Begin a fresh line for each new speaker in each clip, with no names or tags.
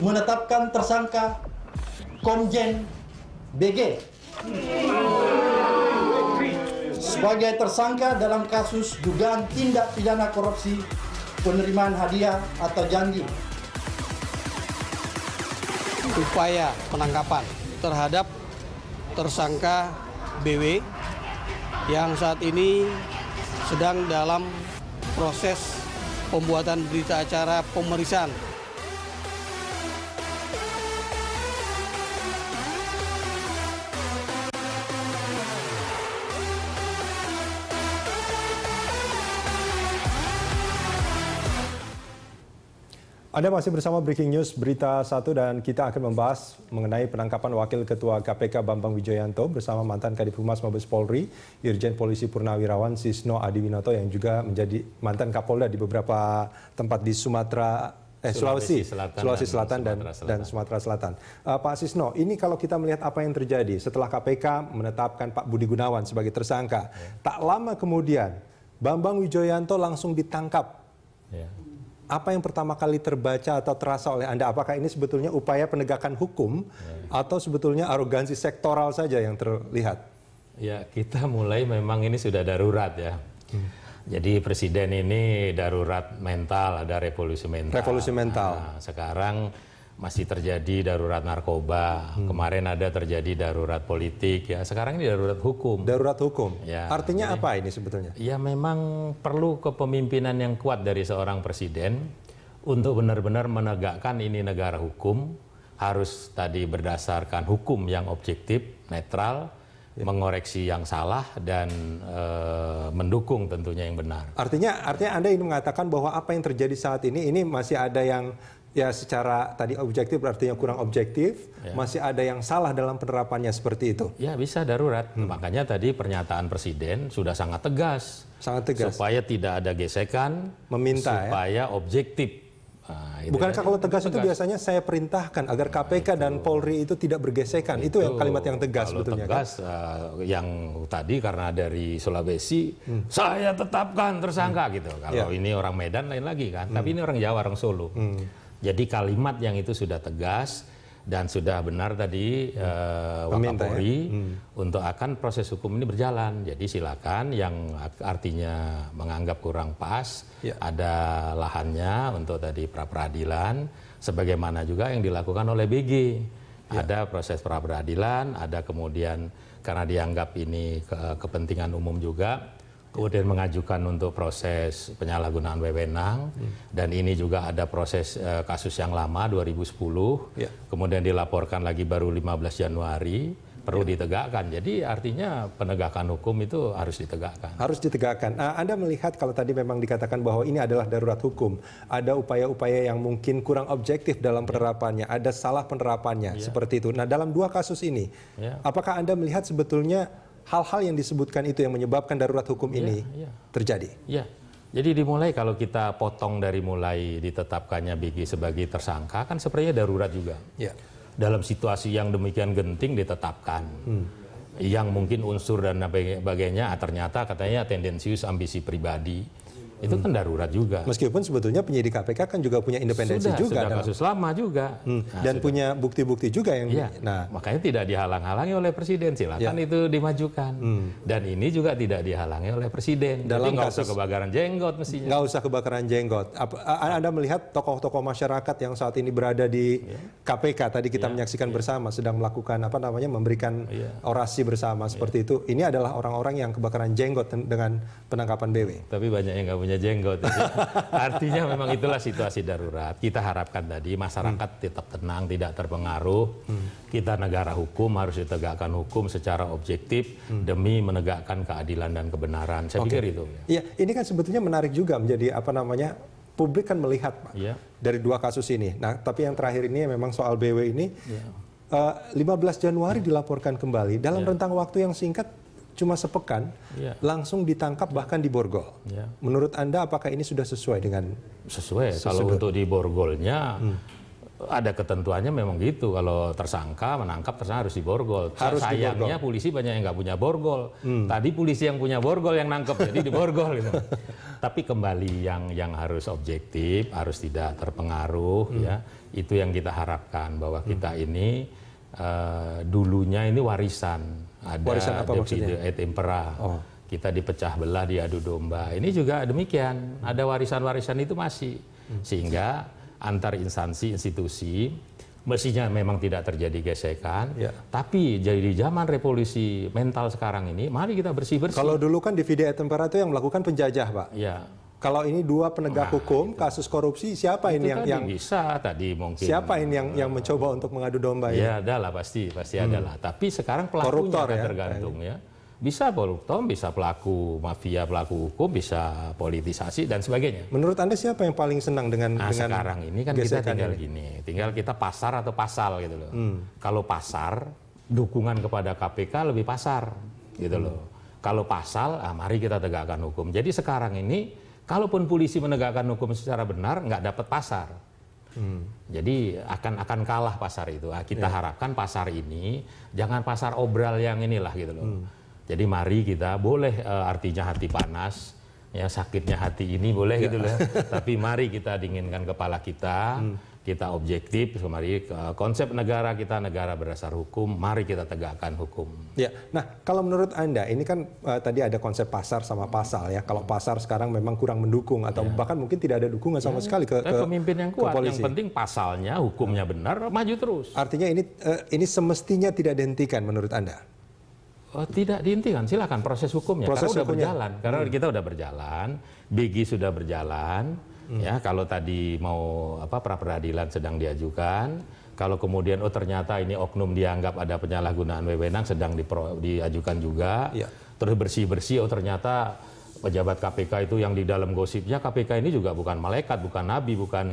menetapkan tersangka Komjen BG sebagai tersangka dalam kasus dugaan tindak pidana korupsi penerimaan hadiah atau janji.
Upaya penangkapan terhadap tersangka BW yang saat ini sedang dalam proses pembuatan berita acara pemeriksaan.
Anda masih bersama Breaking News Berita 1 dan kita akan membahas mengenai penangkapan Wakil Ketua KPK Bambang Wijoyanto bersama mantan Kadif Humas Mabes Polri, Irjen Polisi Purnawirawan Sisno Adiwinoto yang juga menjadi mantan Kapolda di beberapa tempat di Sulawesi Selatan dan Sumatera Selatan. Pak Sisno, ini kalau kita melihat apa yang terjadi setelah KPK menetapkan Pak Budi Gunawan sebagai tersangka, tak lama kemudian Bambang Wijoyanto langsung ditangkap. Apa yang pertama kali terbaca atau terasa oleh Anda? Apakah ini sebetulnya upaya penegakan hukum atau sebetulnya arogansi sektoral saja yang terlihat?
Ya, kita mulai memang ini sudah darurat ya. Jadi presiden ini darurat mental, ada revolusi mental.
Revolusi mental.
Nah, sekarang masih terjadi darurat narkoba. Kemarin ada terjadi darurat politik ya. Sekarang ini darurat hukum.
Darurat hukum.
Ya,
artinya
jadi,
apa ini sebetulnya?
Ya memang perlu kepemimpinan yang kuat dari seorang presiden untuk benar-benar menegakkan ini negara hukum. Harus tadi berdasarkan hukum yang objektif, netral, mengoreksi yang salah dan mendukung tentunya yang benar.
Artinya Anda ingin mengatakan bahwa apa yang terjadi saat ini masih ada yang ya secara tadi objektif artinya kurang objektif, masih ada yang salah dalam penerapannya seperti itu.
Ya bisa darurat. Makanya tadi pernyataan presiden sudah sangat tegas.
Sangat tegas.
Supaya tidak ada gesekan,
meminta
supaya objektif.
Nah, bukankah kalau tegas itu biasanya saya perintahkan agar KPK dan Polri itu tidak bergesekan. Itu yang kalimat yang tegas sebetulnya.
Tegas, yang tadi karena dari Sulawesi, saya tetapkan tersangka gitu. Kalau ini orang Medan lain lagi kan. Tapi ini orang Jawa, orang Solo. Jadi kalimat yang itu sudah tegas dan sudah benar tadi Wakapolri untuk akan proses hukum ini berjalan. Jadi silakan yang artinya menganggap kurang pas, ada lahannya untuk tadi pra-peradilan, sebagaimana juga yang dilakukan oleh BG. Ada proses pra-peradilan, ada kemudian karena dianggap ini kepentingan umum juga, kemudian mengajukan untuk proses penyalahgunaan wewenang, dan ini juga ada proses kasus yang lama 2010, kemudian dilaporkan lagi baru 15 Januari, perlu ditegakkan. Jadi artinya penegakan hukum itu harus ditegakkan.
Harus ditegakkan. Anda melihat kalau tadi memang dikatakan bahwa ini adalah darurat hukum, ada upaya-upaya yang mungkin kurang objektif dalam penerapannya, ada salah penerapannya, seperti itu. Nah dalam dua kasus ini, apakah Anda melihat sebetulnya hal-hal yang disebutkan itu yang menyebabkan darurat hukum ini terjadi? Ya,
jadi dimulai kalau kita potong dari mulai ditetapkannya BG sebagai tersangka kan sebenarnya darurat juga. Dalam situasi yang demikian genting ditetapkan. Yang mungkin unsur dan sebagainya ternyata katanya tendensius ambisi pribadi. Itu kan darurat juga.
Meskipun sebetulnya penyidik KPK kan juga punya independensi juga.
Sudah kasus lama juga.
Dan punya bukti-bukti juga yang...
Nah, makanya tidak dihalang-halangi oleh presiden. Silakan itu dimajukan. Dan ini juga tidak dihalangi oleh presiden.
Dalam
jadi nggak usah kebakaran jenggot mestinya.
Nggak usah kebakaran jenggot. Anda melihat tokoh-tokoh masyarakat yang saat ini berada di KPK, tadi kita menyaksikan bersama, sedang melakukan memberikan orasi bersama seperti itu. Ini adalah orang-orang yang kebakaran jenggot dengan penangkapan BW.
Tapi banyak yang nggak punya jenggot. Artinya memang itulah situasi darurat. Kita harapkan tadi masyarakat tetap tenang, tidak terpengaruh. Kita negara hukum, harus ditegakkan hukum secara objektif demi menegakkan keadilan dan kebenaran. Saya pikir itu.
Iya, ini kan sebetulnya menarik juga menjadi publik kan melihat Pak, dari dua kasus ini. Nah, tapi yang terakhir ini memang soal BW ini 15 Januari dilaporkan kembali dalam rentang waktu yang singkat. Cuma sepekan, langsung ditangkap bahkan di Borgol. Menurut Anda apakah ini sudah sesuai dengan...
Sesuai, kalau untuk di Borgolnya ada ketentuannya memang gitu. Kalau menangkap tersangka harus di Borgol. Sayangnya polisi banyak yang nggak punya Borgol. Tadi polisi yang punya Borgol yang nangkep, jadi di Borgol gitu. tapi kembali yang harus objektif, harus tidak terpengaruh ya. Itu yang kita harapkan, bahwa kita ini dulunya ini warisan
Warisan apa maksudnya?
et impera. Kita dipecah belah, diadu domba. Ini juga demikian, ada warisan-warisan itu masih. Sehingga antar instansi, institusi mestinya memang tidak terjadi gesekan, tapi jadi di zaman revolusi mental sekarang ini, mari kita bersih-bersih.
Kalau dulu kan divide et impera itu yang melakukan penjajah, Pak.
Ya.
Kalau ini dua penegak hukum, kasus korupsi, siapa ini yang
bisa tadi mungkin?
Siapa ini yang mencoba untuk mengadu domba ini?
Ya, adalah pasti adalah. Tapi sekarang pelakunya
koruptor,
akan
ya?
tergantung ya. Bisa koruptor, bisa pelaku mafia, pelaku hukum, bisa politisasi dan sebagainya.
Menurut Anda siapa yang paling senang dengan
sekarang ini kan kita tinggal
ini?
gini, tinggal kita pasar atau pasal gitu loh. Kalau pasar, dukungan kepada KPK lebih pasar gitu loh. Kalau pasal, mari kita tegakkan hukum. Jadi sekarang ini, kalaupun polisi menegakkan hukum secara benar, nggak dapat pasar. Jadi akan kalah pasar itu. Kita harapkan pasar ini jangan pasar obral yang inilah gitu loh. Jadi mari kita boleh artinya hati panas, ya sakitnya hati ini boleh gitu loh. Tapi mari kita dinginkan kepala kita, kita objektif. Mari konsep negara kita negara berdasar hukum. Mari kita tegakkan hukum.
Ya, nah kalau menurut Anda ini kan tadi ada konsep pasar sama pasal ya. Kalau pasar sekarang memang kurang mendukung atau bahkan mungkin tidak ada dukungan sama sekali ke
pemimpin yang kuat.
polisi.
Yang penting pasalnya, hukumnya benar, maju terus.
Artinya ini semestinya tidak dihentikan menurut Anda?
Tidak dihentikan, silakan proses hukumnya. Karena udah berjalan. Karena kita udah berjalan, BG sudah berjalan. Ya, kalau tadi mau pra peradilan sedang diajukan, kalau kemudian ternyata ini oknum dianggap ada penyalahgunaan wewenang sedang diajukan juga. Terus bersih-bersih, ternyata pejabat KPK itu yang di dalam gosipnya KPK ini juga bukan malaikat, bukan nabi, bukan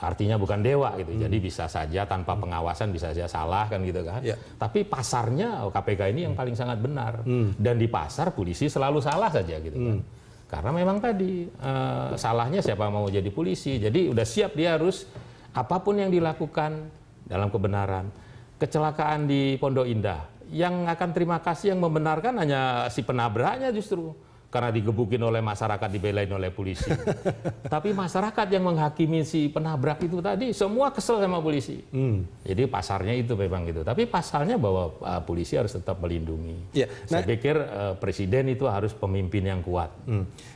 artinya bukan dewa gitu. Jadi bisa saja tanpa pengawasan bisa saja salah kan gitu kan. Tapi pasarnya KPK ini yang paling sangat benar. Dan di pasar polisi selalu salah saja gitu kan. Karena memang tadi salahnya siapa mau jadi polisi. Jadi udah siap dia harus apapun yang dilakukan dalam kebenaran. Kecelakaan di Pondok Indah, yang akan terima kasih yang membenarkan hanya si penabraknya justru. Karena digebukin oleh masyarakat, dibelain oleh polisi. Tapi masyarakat yang menghakimi si penabrak itu tadi, semua kesel sama polisi. Jadi pasarnya itu memang gitu. Tapi pasalnya bahwa polisi harus tetap melindungi. Saya pikir presiden itu harus pemimpin yang kuat.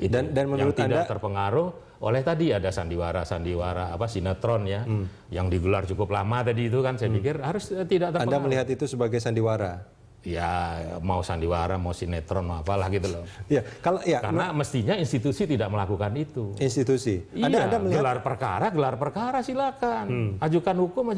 Dan menurut
yang tidak
Anda
terpengaruh oleh tadi ada sandiwara sinetron ya, yang digelar cukup lama tadi itu kan, saya pikir harus tidak terpengaruh.
Anda melihat itu sebagai sandiwara?
Ya, mau sandiwara, mau sinetron, mau apalah gitu loh. Karena mestinya institusi tidak melakukan itu.
Institusi?
Anda melihat gelar perkara silakan. Ajukan hukum,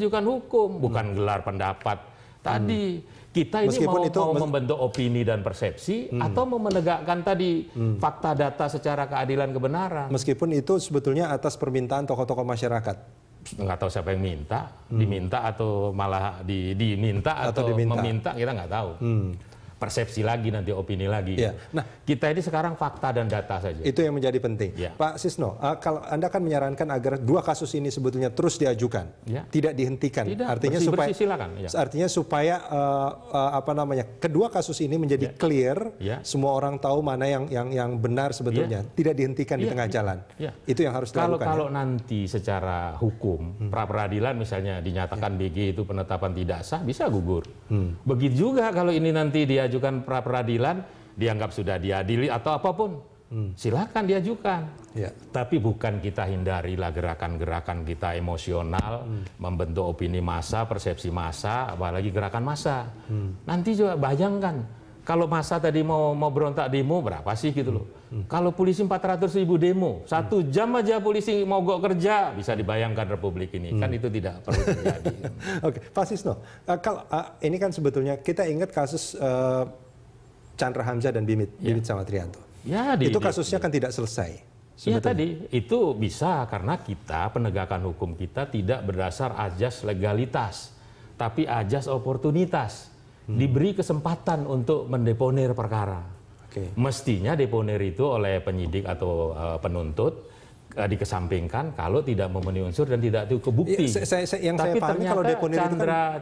bukan gelar pendapat. Tadi kita ini mau membentuk opini dan persepsi atau mau menegakkan tadi fakta data secara keadilan kebenaran.
Meskipun itu sebetulnya atas permintaan tokoh-tokoh masyarakat.
Nggak tahu siapa yang minta, diminta atau malah diminta atau meminta, kita nggak tahu. Persepsi lagi nanti, opini lagi. Nah, kita ini sekarang fakta dan data saja.
Itu yang menjadi penting. Pak Sisno, kalau Anda kan menyarankan agar dua kasus ini sebetulnya terus diajukan, tidak dihentikan. Artinya supaya kedua kasus ini menjadi clear, semua orang tahu mana yang benar sebetulnya, tidak dihentikan di tengah jalan. Itu yang harus dilakukan.
Kalau nanti secara hukum, pra peradilan misalnya dinyatakan BG itu penetapan tidak sah, bisa gugur. Begitu juga kalau ini nanti diajukan pra peradilan, dianggap sudah diadili atau apapun, silakan diajukan. Tapi bukan kita hindarilah gerakan-gerakan kita emosional, membentuk opini massa, persepsi massa, apalagi gerakan massa. Nanti juga bayangkan, kalau massa tadi mau berontak demo berapa sih gitu loh. Kalau polisi 400.000 demo, 1 jam aja polisi mogok kerja, bisa dibayangkan republik ini. Kan itu tidak perlu terjadi.
Oke, Pak Sisno, kalau ini kan sebetulnya kita ingat kasus Chandra Hamzah dan Bibit Samatrianto. Itu kasusnya kan tidak selesai.
Iya tadi, itu bisa karena kita, penegakan hukum kita tidak berdasar ajas legalitas, tapi ajas oportunitas. Diberi kesempatan untuk mendeponir perkara. Mestinya deponir itu oleh penyidik atau penuntut dikesampingkan kalau tidak memenuhi unsur dan tidak cukup bukti.
Yang saya pahami kalau deponir itu kan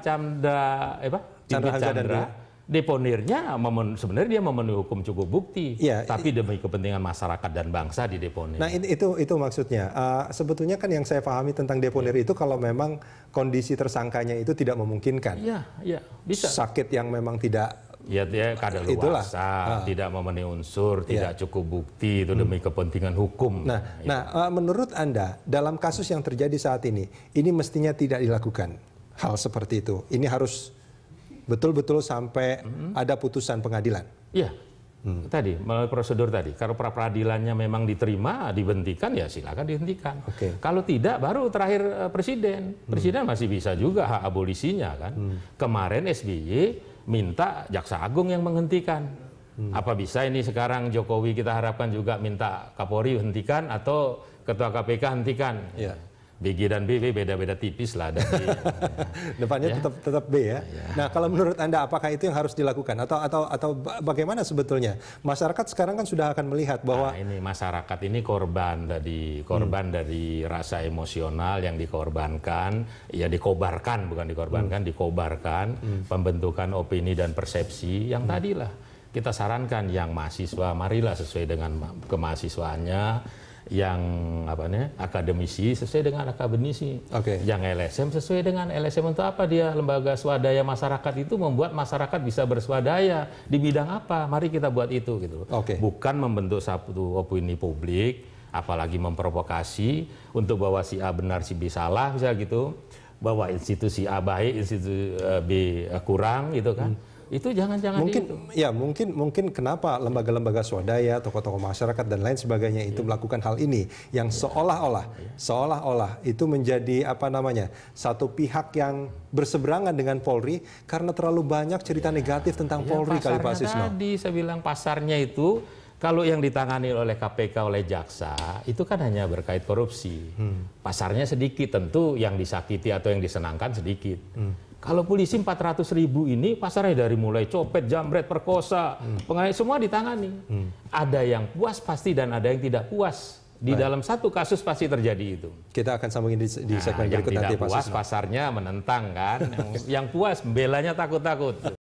Chandra deponirnya sebenarnya dia memenuhi hukum cukup bukti,
Iya,
tapi demi kepentingan masyarakat dan bangsa di deponir.
Nah itu maksudnya. Sebetulnya kan yang saya pahami tentang deponir itu kalau memang kondisi tersangkanya itu tidak memungkinkan.
Iya, bisa.
Sakit yang memang tidak.
Ya, dia kadaluarsa, tidak memenuhi unsur, tidak cukup bukti itu demi kepentingan hukum.
Nah, menurut Anda dalam kasus yang terjadi saat ini mestinya tidak dilakukan hal seperti itu. Ini harus betul-betul sampai ada putusan pengadilan.
Iya. Tadi melalui prosedur tadi. Kalau pra peradilannya memang diterima, dihentikan ya silakan dihentikan. Kalau tidak, baru terakhir presiden. Presiden masih bisa juga hak abolisinya kan. Kemarin SBY minta Jaksa Agung yang menghentikan. Apa bisa ini sekarang Jokowi kita harapkan juga minta Kapolri hentikan atau Ketua KPK hentikan? BG dan BB beda-beda tipis lah.
Depannya tetap B ya. Nah, kalau menurut Anda apakah itu yang harus dilakukan atau bagaimana sebetulnya? Masyarakat sekarang kan sudah akan melihat bahwa
ini masyarakat ini korban dari rasa emosional yang dikorbankan, ya dikobarkan bukan dikorbankan, dikobarkan pembentukan opini dan persepsi yang tadilah kita sarankan yang mahasiswa marilah sesuai dengan kemahasiswaannya, yang akademisi sesuai dengan akademisi, yang LSM sesuai dengan LSM. Untuk apa dia lembaga swadaya masyarakat itu membuat masyarakat bisa berswadaya di bidang apa? Mari kita buat itu gitu. Bukan membentuk satu opini publik, apalagi memprovokasi untuk bahwa si A benar si B salah misalnya gitu, bahwa institusi A baik, institusi B kurang gitu kan. Itu jangan-jangan
mungkin kenapa lembaga-lembaga swadaya, tokoh-tokoh masyarakat dan lain sebagainya itu melakukan hal ini yang seolah-olah itu menjadi satu pihak yang berseberangan dengan Polri karena terlalu banyak cerita negatif tentang Polri kali Pak Sisno.
Tadi saya bilang pasarnya itu kalau yang ditangani oleh KPK oleh jaksa itu kan hanya berkait korupsi. Pasarnya sedikit, tentu yang disakiti atau yang disenangkan sedikit. Kalau polisi 400.000 ini pasarnya dari mulai copet, jambret, perkosa, penganiayaan semua ditangani. Ada yang puas pasti dan ada yang tidak puas. Di dalam satu kasus pasti terjadi itu.
Kita akan sambungin di segmen berikut nanti Pak Sisno.
Yang tidak puas pasarnya menentang kan. Yang puas belanya takut-takut.